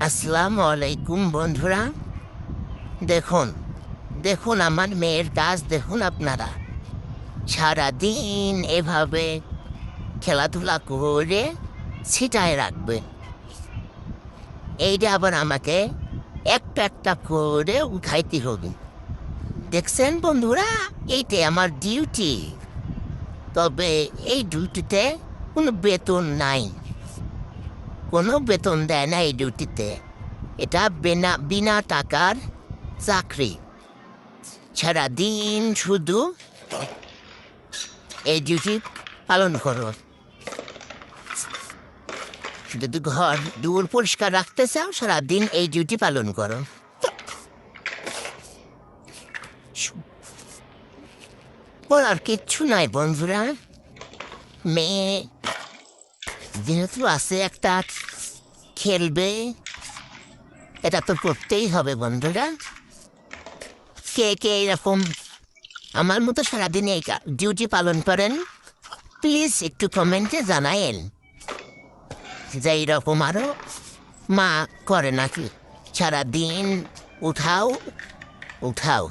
আসসালামু আলাইকুম বন্ধুরা। দেখুন দেখুন আমার মেয়ের কাজ দেখুন আপনারা। সারাদিন এভাবে খেলাধুলা করে ছিটায় রাখবে। এইটা আবার আমাকে একটা একটা করে উঠাইতে হবে। দেখছেন বন্ধুরা, এইটাই আমার ডিউটি। তবে এই ডিউটিতে কোনো বেতন নাই, কোনো বেতন দেয় না এই ডিউটিতে। এটা বিনা বিনা টাকার চাকরি। সারাদিন শুধু এই ডিউটি পালন করো। যদি ঘর দূর পরিষ্কার রাখতে চাও, সারাদিন এই ডিউটি পালন করো। আর কিচ্ছু নাই বন্ধুরা। মেয়ে যেহেতু আছে একটা, খেলবে, এটা তো করতেই হবে বন্ধুরা। কে কে এরকম আমার মতো সারাদিন এই ডিউটি পালন করেন, প্লিজ একটু কমেন্টে জানায়েন যে এইরকম আরও মা করে নাকি। সারাদিন উঠাও উঠাও।